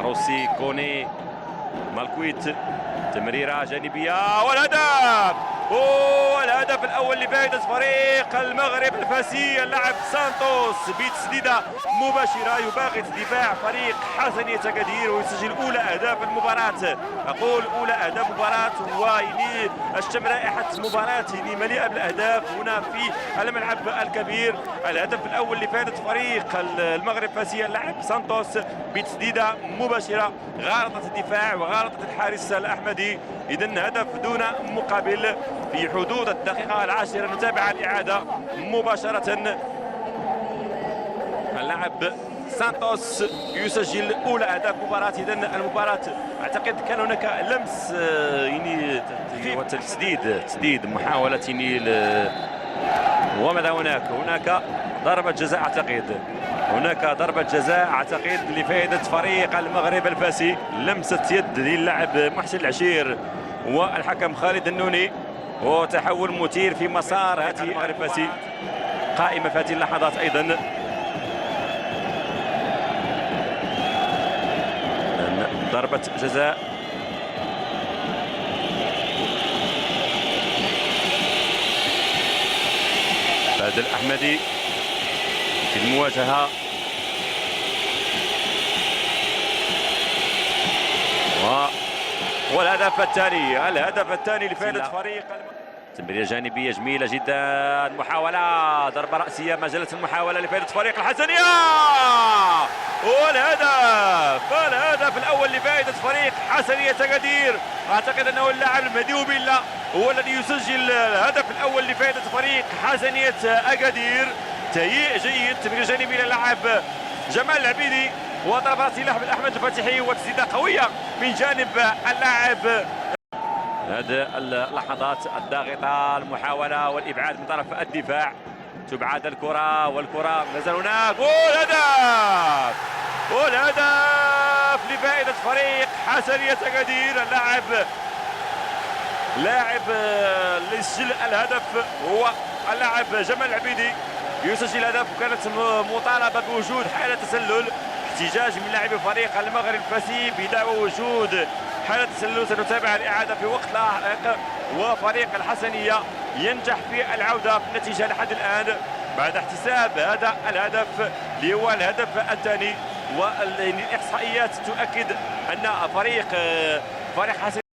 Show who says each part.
Speaker 1: عروسي كوني مالكويت، تمريرة جانبية والهدف. والهدف الأول لفائدة فريق المغرب الفاسي. اللاعب سانتوس بتسديدة مباشرة يباغت دفاع فريق حسنية أكادير ويسجل أولى أهداف المباراة. أقول أولى أهداف المباراة، ويعني اشتم رائحة مباراة يعني مليئة بالأهداف هنا في الملعب الكبير. الهدف الأول لفائدة فريق المغرب الفاسي. اللاعب سانتوس بتسديدة مباشرة غارضة الدفاع وغارضة الحارس الأحمدي. إذن هدف دون مقابل في حدود الدقيقة العاشرة. نتابع الإعادة مباشرة. اللاعب سانتوس يسجل أولى أهداف المباراة. إذن المباراة أعتقد كان هناك لمس يعني تسديد محاولة وماذا هناك ضربة جزاء أعتقد. هناك ضربة جزاء أعتقد لفائدة فريق المغرب الفاسي. لمسة يد للاعب محسن العشير والحكم خالد النوني، وتحول مثير في مسار هذه الفاسي قائمة في هذه اللحظات أيضا. ضربة جزاء فهد الأحمدي في المواجهة، والهدف الثاني لفائدة فريق. تمريرة جانبية جميلة جدا، محاولة ضربة رأسية، ما زالت المحاولة لفائدة فريق الحسنية. والهدف الأول لفائدة فريق حسنية أكادير. أعتقد أنه اللاعب المهدي بالله هو الذي يسجل الهدف الأول لفائدة فريق حسنية أكادير. تهيئ جيد، تمريرة جانبية للاعب جمال العبيدي وضربة رأسية لأحمد الفاتحي وتسديدة قوية من جانب اللاعب. هذه اللحظات الضاغطة، المحاولة والإبعاد من طرف الدفاع، تبعد الكرة والكرة مازال هناك. والهدف لفائدة فريق حسنية أكادير. لاعب اللي يسجل الهدف هو اللاعب جمال العبيدي، يسجل هدف. وكانت مطالبة بوجود حالة تسلل، احتجاج من لاعبي فريق المغرب الفاسي بدعوى وجود حالة تسلل. سنتابع الإعادة في وقت لاحق، وفريق الحسنية ينجح في العودة في النتيجة لحد الآن بعد احتساب هذا الهدف اللي هو الهدف الثاني. والإحصائيات تؤكد أن فريق حسنية